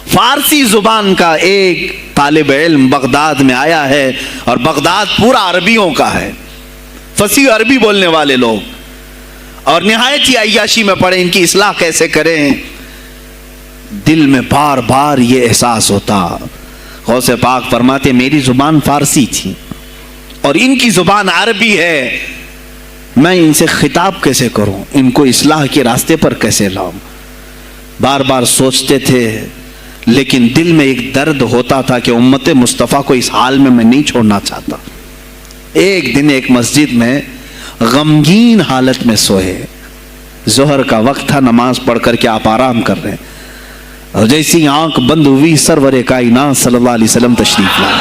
فارسی زبان کا ایک طالب علم بغداد میں آیا ہے، اور بغداد پورا عربیوں کا ہے، فصیح عربی بولنے والے لوگ، اور نہایت ہی عیاشی میں پڑے ان کی اصلاح کیسے کریں۔ دل میں بار بار یہ احساس ہوتا، غوث پاک فرماتے میری زبان فارسی تھی اور ان کی زبان عربی ہے، میں ان سے خطاب کیسے کروں، ان کو اصلاح کے راستے پر کیسے لاؤں۔ بار بار سوچتے تھے، لیکن دل میں ایک درد ہوتا تھا کہ امت مصطفیٰ کو اس حال میں نہیں چھوڑنا چاہتا۔ ایک دن ایک مسجد میں غمگین حالت میں سوئے، ظہر کا وقت تھا، نماز پڑھ کر کے آپ آرام کر رہے ہیں، اور جیسی آنکھ بند ہوئی سرور کائنات صلی اللہ علیہ وسلم تشریف لائے۔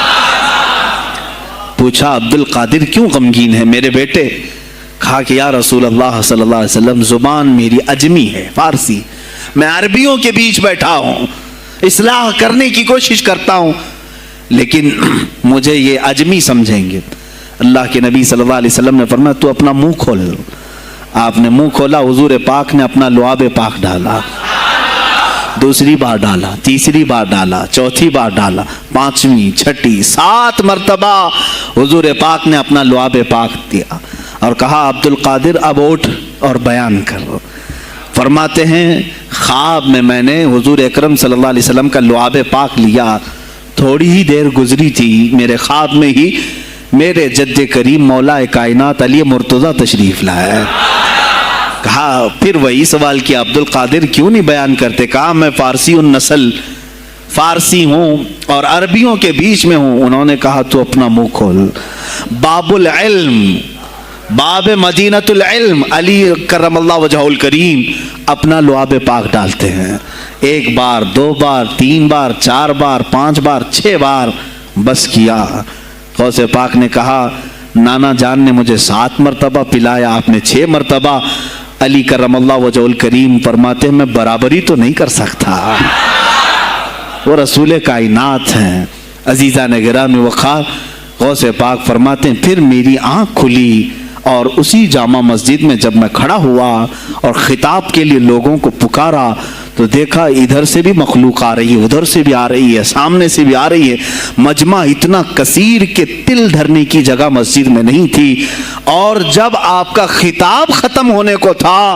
پوچھا عبد القادر کیوں غمگین ہے میرے بیٹے؟ کہا کہ یا رسول اللہ صلی اللہ علیہ وسلم، زبان میری عجمی ہے، فارسی، میں عربیوں کے بیچ بیٹھا ہوں، اصلاح کرنے کی کوشش کرتا ہوں، لیکن مجھے یہ عجمی سمجھیں گے۔ اللہ کے نبی صلی اللہ علیہ وسلم نے فرمایا تو اپنا منہ کھول۔ آپ نے منہ کھولا، حضور پاک نے اپنا لعاب پاک ڈالا، دوسری بار ڈالا، تیسری بار ڈالا، چوتھی بار ڈالا، پانچویں، چھٹی، 7 مرتبہ حضور پاک نے اپنا لعاب پاک دیا اور کہا عبد القادر اب اٹھ اور بیان کرو۔ فرماتے ہیں خواب میں نے حضور اکرم صلی اللہ علیہ وسلم کا لعاب پاک لیا، تھوڑی ہی دیر گزری تھی، میرے خواب میں ہی میرے جد کریم مولا کائنات علی مرتضیٰ تشریف لائے۔ کہا پھر وہی سوال کیا عبد القادر کیوں نہیں بیان کرتے؟ کہا میں فارسی النسل، فارسی ہوں اور عربیوں کے بیچ میں ہوں۔ انہوں نے کہا تو اپنا منہ کھول۔ باب العلم، باب مدینۃ العلم، علی کرم اللہ وجہہ الکریم اپنا لعاب پاک ڈالتے ہیں، 1 بار، 2 بار، 3 بار، 4 بار، 5 بار، 6 بار، بس کیا۔ غوث پاک نے کہا نانا جان نے مجھے 7 مرتبہ پلایا، آپ نے 6 مرتبہ۔ علی کرم اللہ وجہہ الکریم فرماتے ہیں میں برابری تو نہیں کر سکتا، وہ رسول کائنات ہیں۔ عزیزان گرامی وقار، غوث پاک فرماتے ہیں پھر میری آنکھ کھلی، اور اسی جامع مسجد میں جب میں کھڑا ہوا اور خطاب کے لیے لوگوں کو پکارا تو دیکھا ادھر سے بھی مخلوق آ رہی ہے، ادھر سے بھی آ رہی ہے، سامنے سے بھی آ رہی ہے۔ مجمع اتنا کثیر کہ تل دھرنے کی جگہ مسجد میں نہیں تھی، اور جب آپ کا خطاب ختم ہونے کو تھا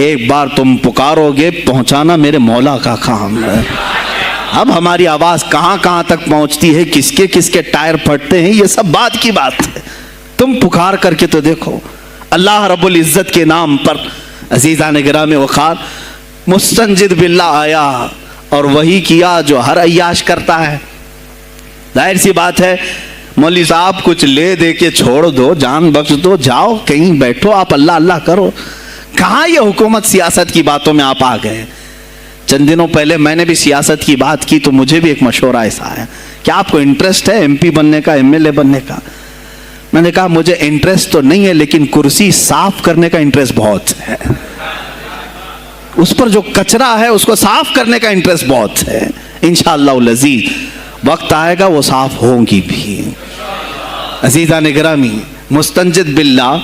ایک بار تم پکارو گے پہنچانا میرے مولا کا کام ہے۔ اب ہماری آواز کہاں کہاں تک پہنچتی ہے، کس کے ٹائر پھٹتے ہیں، یہ سب بعد کی بات ہے۔ تم پکار کر کے تو دیکھو۔ اللہ رب العزت کے نام پر عزیزان گرامی وقار مستنجد باللہ آیا اور وہی کیا جو ہر عیاش کرتا ہے۔ ظاہر سی بات ہے، مولوی صاحب کچھ لے دے کے چھوڑ دو، جان بخش دو، جاؤ کہیں بیٹھو، آپ اللہ اللہ کرو۔ کہاں یہ حکومت سیاست کی باتوں میں آپ آ گئے؟ چند دنوں پہلے میں نے بھی سیاست کی بات کی تو مجھے بھی ایک مشورہ ایسا آیا کہ آپ کو انٹرسٹ ہے ایم پی بننے کا، ایم ایل اے بننے کا؟ میں نے کہا مجھے انٹرسٹ تو نہیں ہے لیکن کرسی صاف کرنے کا انٹرسٹ بہت ہے، اس پر جو کچرا ہے اس کو صاف کرنے کا انٹرسٹ بہت ہے۔ انشاءاللہ العزیز وقت آئے گا وہ صاف ہوں گی بھی۔ عزیزان گرامی مستنجد باللہ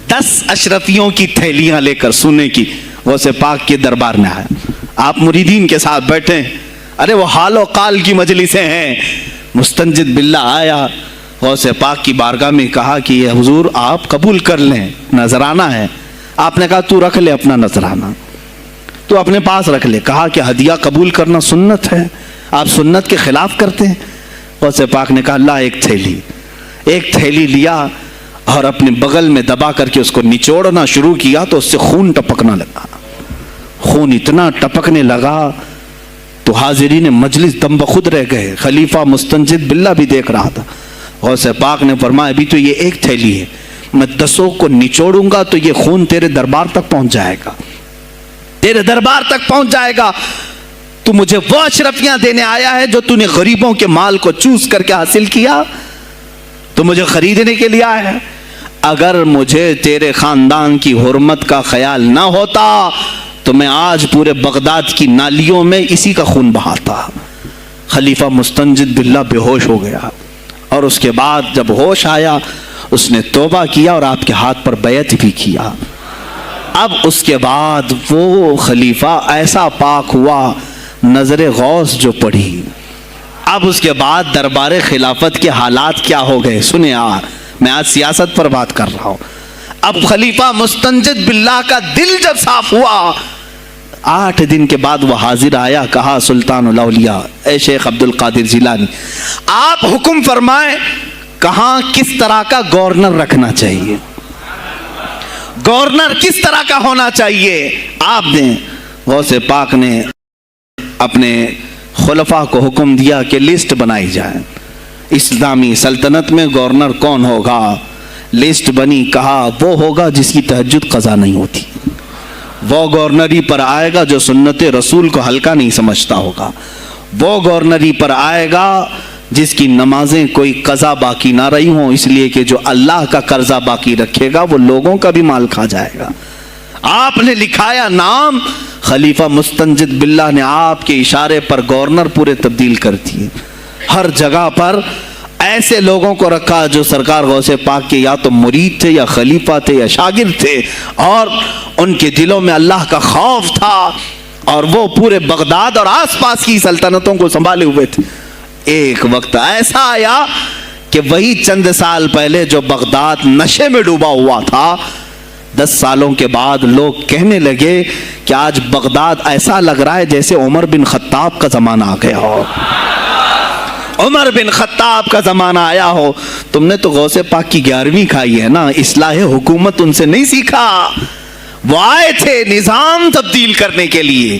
10 اشرفیوں کی تھیلیاں لے کر سونے کی غوث پاک کے دربار میں آئے۔ آپ مریدین کے ساتھ بیٹھے، ارے وہ حال و قال کی مجلسیں ہیں۔ مستنجد باللہ آیا غوث پاک کی بارگاہ میں، کہا کہ یہ حضور آپ قبول کر لیں، نذرانہ ہے۔ آپ نے کہا تو رکھ لے اپنا نذرانہ، تو اپنے پاس رکھ لے۔ کہا کہ ہدیہ قبول کرنا سنت ہے، آپ سنت کے خلاف کرتے ہیں۔ غوث پاک نے کہا اللہ ایک تھیلی لیا اور اپنے بغل میں دبا کر کے اس کو نچوڑنا شروع کیا تو اس سے خون ٹپکنا لگا۔ خون اتنا ٹپکنے لگا تو حاضرین مجلس دم بخود رہ گئے۔ خلیفہ مستنجد باللہ بھی دیکھ رہا تھا۔ غوث پاک نے فرمایا ابھی تو یہ ایک تھیلی ہے، میں 10 کو نچوڑوں گا تو یہ خون تیرے دربار تک پہنچ جائے گا، تیرے دربار تک پہنچ جائے گا۔ تو مجھے وہ اشرفیاں دینے آیا ہے جو تو نے غریبوں کے مال کو چوس کر کے حاصل کیا، تو مجھے خریدنے کے لیے آیا ہے۔ اگر مجھے تیرے خاندان کی حرمت کا خیال نہ ہوتا تو میں آج پورے بغداد کی نالیوں میں اسی کا خون بہاتا۔ خلیفہ مستنجد باللہ بے ہوش ہو گیا اور اس کے بعد جب ہوش آیا اس نے توبہ کیا اور آپ کے ہاتھ پر بیعت بھی کیا۔ اب اس کے بعد وہ خلیفہ ایسا پاک ہوا، نظر غوث جو پڑھی۔ اب اس کے بعد دربار خلافت کے حالات کیا ہو گئے سنیں۔ میں آج سیاست پر بات کر رہا ہوں۔ اب خلیفہ مستنجد باللہ کا دل جب صاف ہوا، 8 دن کے بعد وہ حاضر آیا، کہا سلطان الاولیاء اے شیخ عبد القادر جیلانی آپ حکم فرمائیں کہاں کس طرح کا گورنر رکھنا چاہیے، گورنر کس طرح کا ہونا چاہیے آپ دیں۔ غوث پاک نے اپنے خلفاء کو حکم دیا کہ لسٹ بنائی جائے، اسلامی سلطنت میں گورنر کون ہوگا؟ لسٹ بنی، کہا وہ ہوگا جس کی تہجد قضا نہیں ہوتی، وہ گورنری پر آئے گا جو سنت رسول کو ہلکا نہیں سمجھتا ہوگا، وہ گورنری پر آئے گا جس کی نمازیں کوئی قضا باقی نہ رہی ہوں، اس لیے کہ جو اللہ کا قرضہ باقی رکھے گا وہ لوگوں کا بھی مال کھا جائے گا۔ آپ نے لکھایا نام، خلیفہ مستنجد باللہ نے آپ کے اشارے پر گورنر پورے تبدیل کر دیے۔ ہر جگہ پر ایسے لوگوں کو رکھا جو سرکار غوث پاک کے یا تو مرید تھے یا خلیفہ تھے یا شاگرد تھے، اور ان کے دلوں میں اللہ کا خوف تھا اور وہ پورے بغداد اور آس پاس کی سلطنتوں کو سنبھالے ہوئے تھے۔ ایک وقت ایسا آیا کہ وہی چند سال پہلے جو بغداد نشے میں ڈوبا ہوا تھا، 10 سالوں کے بعد لوگ کہنے لگے کہ آج بغداد ایسا لگ رہا ہے جیسے عمر بن خطاب کا زمانہ آ گیا ہو، عمر بن خطاب کا زمانہ آیا ہو۔ تم نے تو غوث پاک کی 11ویں کھائی ہے نا، اصلاح حکومت ان سے نہیں سیکھا، وہ آئے تھے نظام تبدیل کرنے کے لیے۔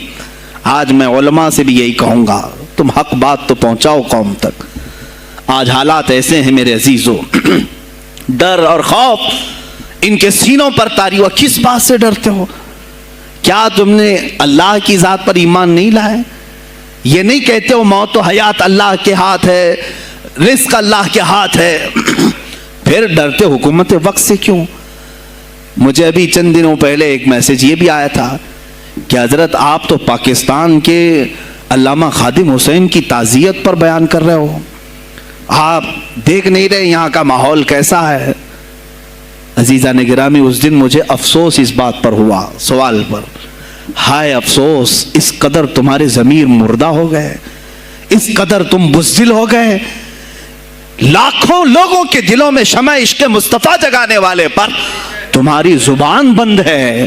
آج میں علماء سے بھی یہی کہوں گا، تم حق بات تو پہنچاؤ قوم تک۔ آج حالات ایسے ہیں میرے عزیزوں، ڈر اور خوف ان کے سینوں پر طاری ہوا۔ کس بات سے ڈرتے ہو؟ کیا تم نے اللہ کی ذات پر ایمان نہیں لائے؟ یہ نہیں کہتے ہو موت و حیات اللہ کے ہاتھ ہے، رزق اللہ کے ہاتھ ہے، پھر ڈرتے حکومت وقت سے کیوں؟ مجھے ابھی چند دنوں پہلے ایک میسج یہ بھی آیا تھا کہ حضرت آپ تو پاکستان کے علامہ خادم حسین کی تعزیت پر بیان کر رہے ہو، آپ دیکھ نہیں رہے یہاں کا ماحول کیسا ہے؟ عزیزان گرامی اس دن مجھے افسوس اس بات پر ہوا، سوال پر، ہائے افسوس، اس قدر تمہارے ضمیر مردہ ہو گئے، اس قدر تم بزدل ہو گئے، لاکھوں لوگوں کے دلوں میں شمع عشق مصطفیٰ جگانے والے پر تمہاری زبان بند ہے،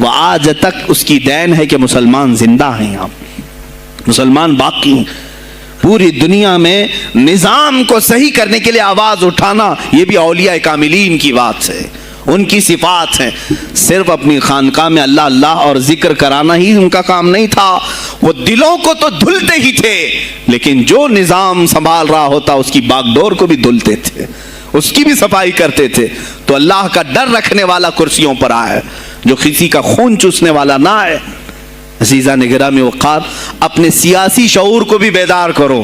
وہ آج تک اس کی دین ہے کہ مسلمان زندہ ہیں، یہاں مسلمان باقی ہیں۔ پوری دنیا میں نظام کو صحیح کرنے کے لیے آواز اٹھانا، یہ بھی اولیاء کاملین کی بات ہے، ان کی صفات ہیں۔ صرف اپنی خانقاہ میں اللہ اللہ اور ذکر کرانا ہی ان کا کام نہیں تھا، وہ دلوں کو تو دھلتے ہی تھے، لیکن جو نظام سنبھال رہا ہوتا اس کی باغ ڈور کو بھی دھلتے تھے، اس کی بھی صفائی کرتے تھے۔ تو اللہ کا ڈر رکھنے والا کرسیوں پر آئے، جو کسی کا خون چوسنے والا نہ آئے۔ عزیزان گرامی وقار، اپنے سیاسی شعور کو بھی بیدار کرو،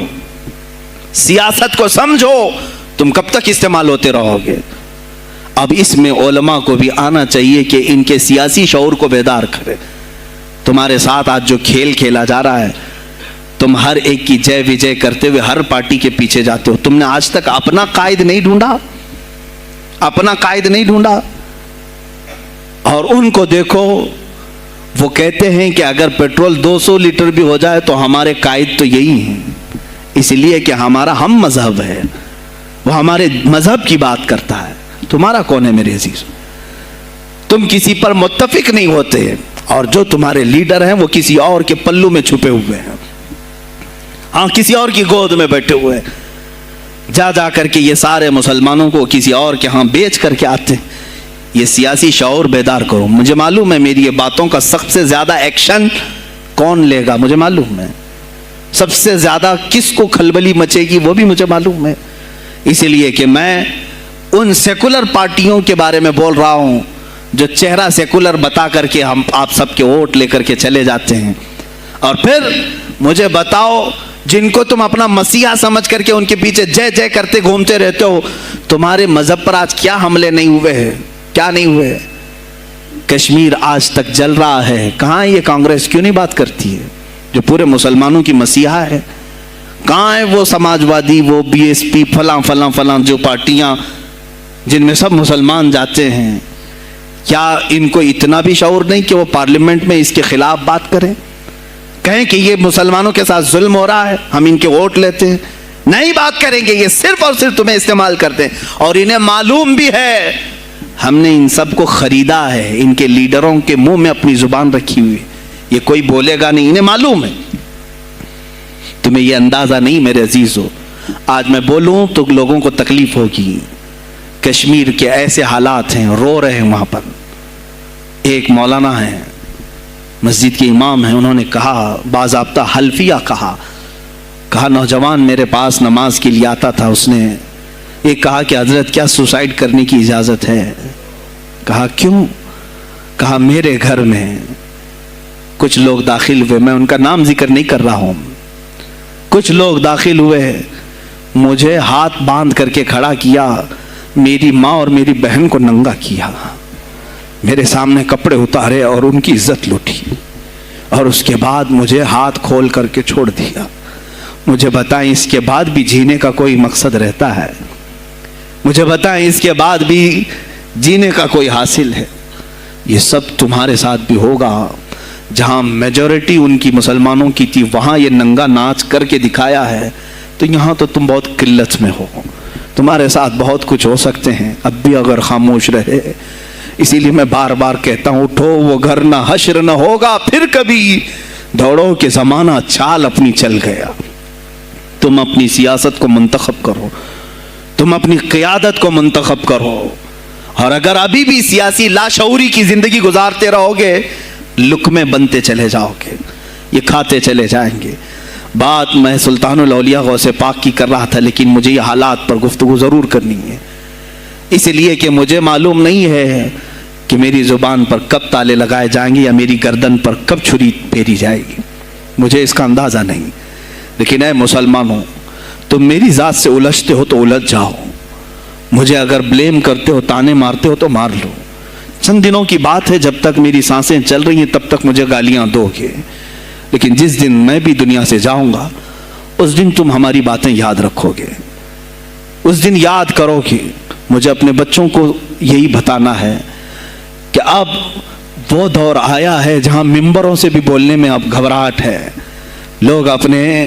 سیاست کو سمجھو، تم کب تک استعمال ہوتے رہو گے؟ اب اس میں علماء کو بھی آنا چاہیے کہ ان کے سیاسی شعور کو بیدار کرے۔ تمہارے ساتھ آج جو کھیل کھیلا جا رہا ہے، تم ہر ایک کی جے وجے کرتے ہوئے ہر پارٹی کے پیچھے جاتے ہو، تم نے آج تک اپنا قائد نہیں ڈھونڈا، اپنا قائد نہیں ڈھونڈا۔ اور ان کو دیکھو، وہ کہتے ہیں کہ اگر پیٹرول 200 لیٹر بھی ہو جائے تو ہمارے قائد تو یہی ہیں، اس لیے کہ ہمارا ہم مذہب ہے، وہ ہمارے مذہب کی بات کرتا ہے۔ تمہارا کون ہے میرے عزیز؟ تم کسی پر متفق نہیں ہوتے، اور جو تمہارے لیڈر ہیں وہ کسی اور کے پلو میں چھپے ہوئے ہیں، ہاں کسی اور کی گود میں بیٹھے ہوئے ہیں، جا جا کر کے یہ سارے مسلمانوں کو کسی اور کے ہاں بیچ کر کے آتے ہیں۔ یہ سیاسی شعور بیدار کرو۔ مجھے معلوم ہے میری یہ باتوں کا سب سے زیادہ ایکشن کون لے گا، مجھے معلوم ہے سب سے زیادہ کس کو کھلبلی مچے گی، وہ بھی مجھے معلوم ہے، اسی لیے کہ میں ان سیکولر پارٹیوں کے بارے میں بول رہا ہوں جو چہرہ سیکولر بتا کر کے ہم آپ سب کے ووٹ لے کر کے چلے جاتے ہیں، اور پھر مجھے بتاؤ جن کو تم اپنا مسیحا سمجھ کر کے ان کے پیچھے جے جے کرتے گھومتے رہتے ہو، تمہارے مذہب پر آج کیا حملے نہیں ہوئے ہیں، کیا نہیں ہوئے؟ کشمیر آج تک جل رہا ہے، کہاں یہ کانگریس کیوں نہیں بات کرتی ہے جو پورے مسلمانوں کی مسیحا ہے؟ کہاں ہے وہ سماجوادی، وہ بی ایس پی، فلاں فلاں فلاں جو پارٹیاں جن میں سب مسلمان جاتے ہیں؟ کیا ان کو اتنا بھی شعور نہیں کہ وہ پارلیمنٹ میں اس کے خلاف بات کریں، کہیں کہ یہ مسلمانوں کے ساتھ ظلم ہو رہا ہے، ہم ان کے ووٹ لیتے ہیں؟ نہیں بات کریں گے، یہ صرف اور صرف تمہیں استعمال کرتے ہیں، اور انہیں معلوم بھی ہے ہم نے ان سب کو خریدا ہے، ان کے لیڈروں کے منہ میں اپنی زبان رکھی ہوئی، یہ کوئی بولے گا نہیں، انہیں معلوم ہے۔ تمہیں یہ اندازہ نہیں میرے عزیزو، آج میں بولوں تو لوگوں کو تکلیف ہوگی۔ کشمیر کے ایسے حالات ہیں، رو رہے ہیں وہاں پر۔ ایک مولانا ہیں، مسجد کے امام ہیں، انہوں نے کہا باضابطہ حلفیہ کہا نوجوان میرے پاس نماز کے لیے آتا تھا، اس نے یہ کہا کہ حضرت کیا سوسائڈ کرنے کی اجازت ہے؟ کہا کیوں؟ کہا میرے گھر میں کچھ لوگ داخل ہوئے، میں ان کا نام ذکر نہیں کر رہا ہوں، کچھ لوگ داخل ہوئے، مجھے ہاتھ باندھ کر کے کھڑا کیا، میری ماں اور میری بہن کو ننگا کیا، میرے سامنے کپڑے اتارے اور ان کی عزت لوٹی، اور اس کے بعد مجھے ہاتھ کھول کر کے چھوڑ دیا۔ مجھے بتائیں اس کے بعد بھی جینے کا کوئی مقصد رہتا ہے؟ مجھے بتائیں اس کے بعد بھی جینے کا کوئی حاصل ہے؟ یہ سب تمہارے ساتھ بھی ہوگا۔ جہاں میجورٹی ان کی مسلمانوں کی تھی وہاں یہ ننگا ناچ کر کے دکھایا ہے، تو یہاں تو تم بہت قلت میں ہو، تمہارے ساتھ بہت کچھ ہو سکتے ہیں، اب بھی اگر خاموش رہے۔ اسی لیے میں بار بار کہتا ہوں اٹھو وہ گھر نہ حشر نہ ہوگا پھر کبھی، دوڑو کہ زمانہ چال اپنی چل گیا۔ تم اپنی سیاست کو منتخب کرو، تم اپنی قیادت کو منتخب کرو، اور اگر ابھی بھی سیاسی لاشعوری کی زندگی گزارتے رہو گے لقمے بنتے چلے جاؤ گے، یہ کھاتے چلے جائیں گے۔ بات میں سلطان الاولیاء غوث پاک کی کر رہا تھا، لیکن مجھے یہ حالات پر گفتگو ضرور کرنی ہے، اس لیے کہ مجھے معلوم نہیں ہے کہ میری زبان پر کب تالے لگائے جائیں گے یا میری گردن پر کب چھری پھیری جائے گی، مجھے اس کا اندازہ نہیں۔ لیکن اے مسلمانوں، تم میری ذات سے الجھتے ہو تو الجھ جاؤ، مجھے اگر بلیم کرتے ہو، تانے مارتے ہو تو مار لو۔ چند دنوں کی بات ہے، جب تک میری سانسیں چل رہی ہیں تب تک مجھے گالیاں دو گے، لیکن جس دن میں بھی دنیا سے جاؤں گا اس دن تم ہماری باتیں یاد رکھو گے، اس دن یاد کرو گے۔ مجھے اپنے بچوں کو یہی بتانا ہے کہ اب وہ دور آیا ہے جہاں ممبروں سے بھی بولنے میں اب گھبراہٹ ہے، لوگ اپنے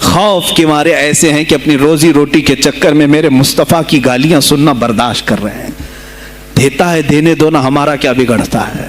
خوف کے مارے ایسے ہیں کہ اپنی روزی روٹی کے چکر میں میرے مصطفیٰ کی گالیاں سننا برداشت کر رہے ہیں۔ دیتا ہے دینے دو نا، ہمارا کیا بگڑتا ہے؟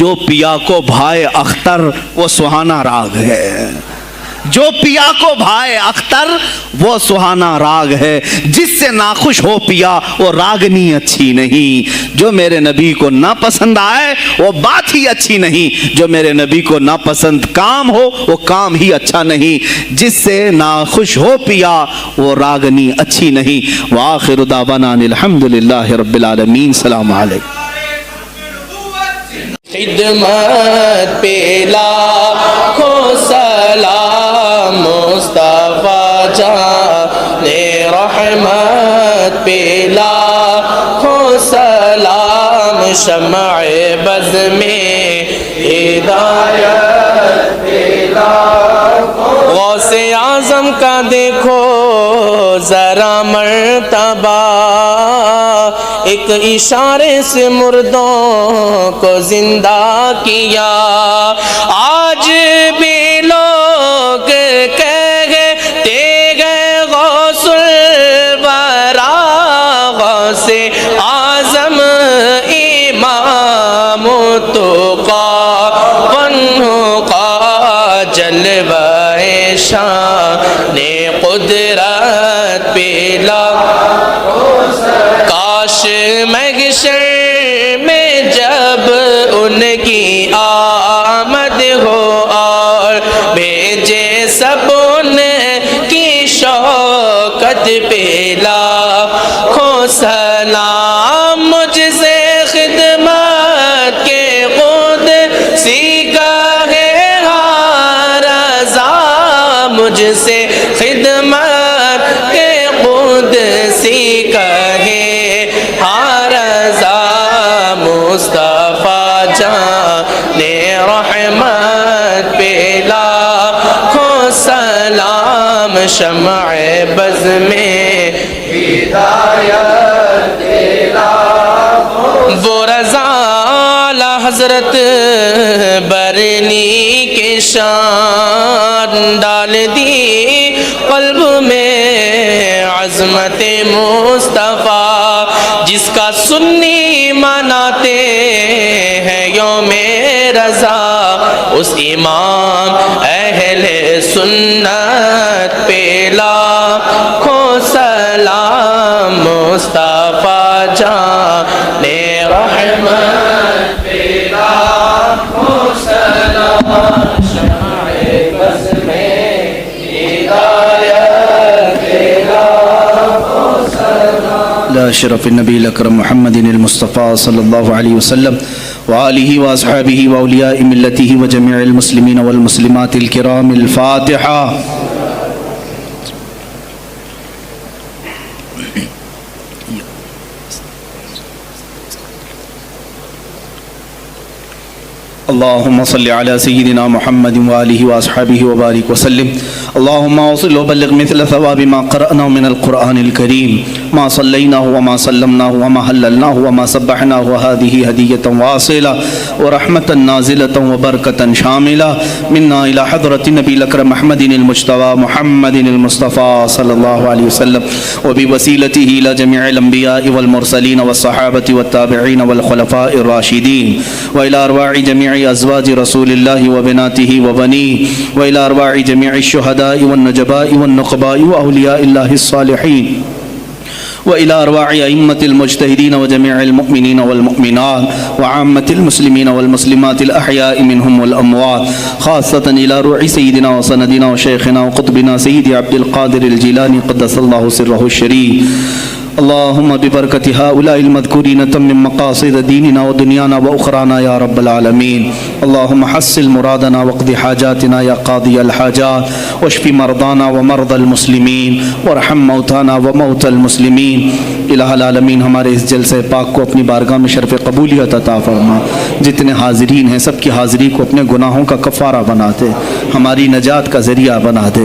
جو پیا کو بھائے اختر وہ سہانا راگ ہے، جو پیا کو بھائے اختر وہ سہانا راگ ہے، جس سے ناخوش ہو پیا وہ راگنی اچھی نہیں، جو میرے نبی کو نہ پسند آئے وہ بات ہی اچھی نہیں، جو میرے نبی کو نہ پسند کام ہو وہ کام ہی اچھا نہیں، جس سے ناخوش ہو پیا وہ راگنی اچھی نہیں۔ وآخر دعوانا الحمدللہ رب العالمین۔ السلام علیکم۔ خدمت پہ لاکھوں سلام مصطفیٰ جان رحمت پہ لاکھوں سلام، شمع بز میں ہدایت پہ لاکھوں، غوث اعظم کا دیکھو ذرا مرتبہ، ایک اشارے سے مردوں کو زندہ کیا، آج بھی لوگ کہتے گئے غوث الورا، غوث اعظم امام التقیٰ والنقیٰ، جلوہ شان قدرت پہ کاش محشر میں جب ان کی آمد ہو اور بھیجے سب ان کی شوکت پہ لاکھوں سلام، مجھ سے خدمت کے قدسی کا ہے ہر رضا، مجھ سے خدمت کے قدسی کا ہے ہر رضا، مصطفیٰ جان رحمت پہ لاکھوں سلام، شمع بز میں ہدایت پہ لاکھوں، وہ رضا اعلیٰ حضرت برنی کے شان ڈال دی قلب میں عظمت مصطفیٰ، جس کا سنی مناتے ہیں یوم رضا، اس امام اہل سنت پہ لاکھوں سلام، مصطفیٰ جان رحمت پہ لاکھوں سلام، شمع بز میں ہدایت پہ لاکھوں سلام، لا شرف النبی الاکرم محمد المصطفى صلی اللہ علیہ وسلم وآلہ واصحابہ واولیاء ملتہ وجميع المسلمین والمسلمات الکرام۔ الفاتحہ۔ اللهم صل على سيدنا محمد وآله وأصحابه وبارك وسلم. اللهم وصل وبلغ مثل ثواب ما قرأناه من القرآن الكريم، ما صليناه وما سلمناه وما هللناه وما سبحناه، وهذه هدية واصلة ورحمة نازلة وبركة شاملة منا إلى حضرة النبي الأكرم محمد المجتبى محمد المصطفى صلى الله عليه وسلم، وبوسيلته إلى جميع الأنبياء والمرسلين والصحابة والتابعين والخلفاء الراشدين، وإلى أرواح جميع أزواج رسول الله وبناته وبنيه، وإلى أرواح جميع الشهداء والنجباء والنقباء وأولياء الله الصالحين، وإلى أرواح أئمة المجتهدين وجميع المؤمنين والمؤمنات وعامة المسلمين والمسلمات الأحياء منهم والأموات، خاصة إلى روح سيدنا وسندنا وشيخنا وقطبنا سيدي عبد القادر الجيلاني قدس الله سره الشريف. اللهم ببركة هؤلاء المذكورين تمم مقاصد ديننا ودنيانا وأخرانا يا رب العالمين. اللهم حصل مرادنا واقض حاجاتنا يا قاضي الحاجات، واشف مرضانا ومرضى المسلمين، وارحم موتانا وموتى المسلمين. الہ العالمین، ہمارے اس جلسہ پاک کو اپنی بارگاہ میں شرف قبولیت عطا فرما. جتنے حاضرین ہیں سب کی حاضری کو اپنے گناہوں کا کفارہ بنا دے، ہماری نجات کا ذریعہ بنا دے.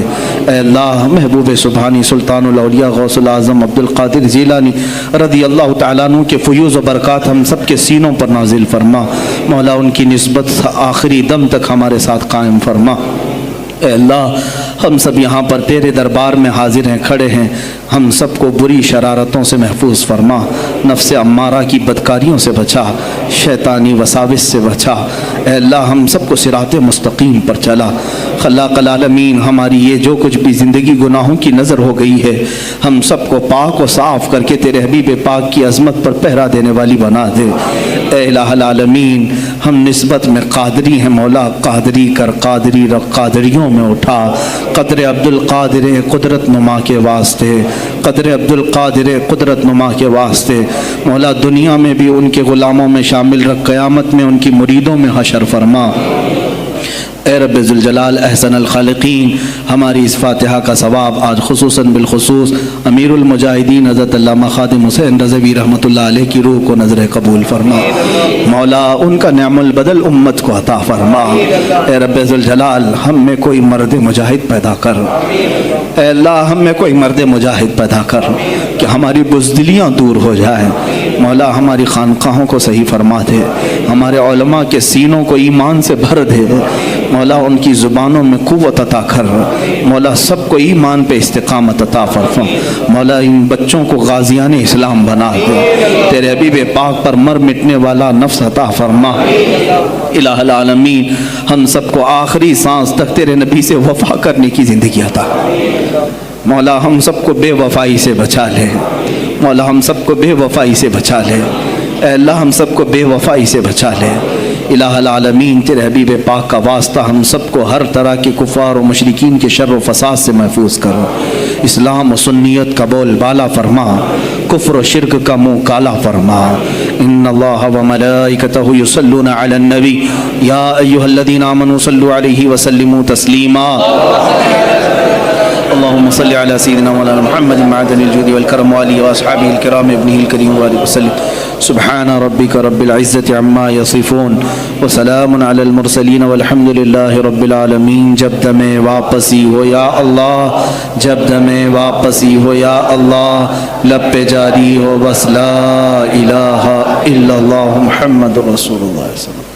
اے اللہ، محبوب سبحانی سلطان الاولیاء غوث العظم عبد القادر جیلانی رضی اللہ تعالیٰ عنہ کے فیوز و برکات ہم سب کے سینوں پر نازل فرما. مولا ان کی نسبت آخری دم تک ہمارے ساتھ قائم فرما. اے اللہ، ہم سب یہاں پر تیرے دربار میں حاضر ہیں، کھڑے ہیں، ہم سب کو بری شرارتوں سے محفوظ فرما، نفس امارہ کی بدکاریوں سے بچا، شیطانی وساوس سے بچا، اے اللہ ہم سب کو صراط مستقیم پر چلا۔ خلاق العالمین ہماری یہ جو کچھ بھی زندگی گناہوں کی نظر ہو گئی ہے، ہم سب کو پاک و صاف کر کے تیرے حبیب پاک کی عظمت پر پہرا دینے والی بنا دے۔ اے الہ العالمین ہم نسبت میں قادری ہیں مولا، قادری کر، قادری رکھ، قادریوں میں اٹھا، قدر عبد القادر قدرت نما کے واسطے، قدر عبد القادر قدرت نما کے واسطے مولا دنیا میں بھی ان کے غلاموں میں شامل رکھ، قیامت میں ان کی مریدوں میں حشر فرما۔ اے رب ذوالجلال احسن الخالقین ہماری اس فاتحہ کا ثواب آج خصوصاً بالخصوص امیر المجاہدین حضرت علامہ خادم حسین رضوی رحمۃ اللہ علیہ کی روح کو نظر قبول فرما مولا، ان کا نعم البدل امت کو عطا فرما۔ اے رب ذوالجلال ہم میں کوئی مرد مجاہد پیدا کر، اے اللہ ہم میں کوئی مرد مجاہد پیدا کر کہ ہماری بزدلیاں دور ہو جائیں مولا، ہماری خانقاہوں کو صحیح فرما دے، ہمارے علماء کے سینوں کو ایمان سے بھر دے مولا، ان کی زبانوں میں قوت عطا کر مولا، سب کو ایمان پہ استقامت عطا فرما مولا، ان بچوں کو غازیان اسلام بنا دے، تیرے حبیب پاک پر مر مٹنے والا نفس عطا فرما۔ الہ العالمین ہم سب کو آخری سانس تک تیرے نبی سے وفا کرنے کی زندگی عطا مولا، ہم سب کو بے وفائی سے بچا لے مولا، ہم سب کو بے وفائی سے بچا لے، اے اللہ ہم سب کو بے وفائی سے بچا لے۔ الہ العالمین تیرے حبیب پاک کا واسطہ ہم سب کو ہر طرح کے کفار و مشرکین کے شر و فساد سے محفوظ کرو، اسلام و سنیت کا بول بالا فرما، کفر و شرک کا منہ کالا فرما۔ ان اللہ و ملائکتہ یصلون علی النبی یا ایھا الذین آمنوا صلوا علیہ وسلموا تسلیما۔ اللهم صل على سيدنا مولانا محمد معدن الجود والكرم وآله وأصحابه الكرام ابنه الكريم وآله وسلم۔ سبحان ربك رب العزة عما يصفون وسلام على المرسلين والحمد لله رب العالمين۔ جب دمیں واپسی ہو یا اللہ، جب دمیں واپسی ہو یا اللہ، لب پہ جاری ہو بس لا الہ الا اللہ محمد رسول اللہ صلی اللہ علیہ وسلم۔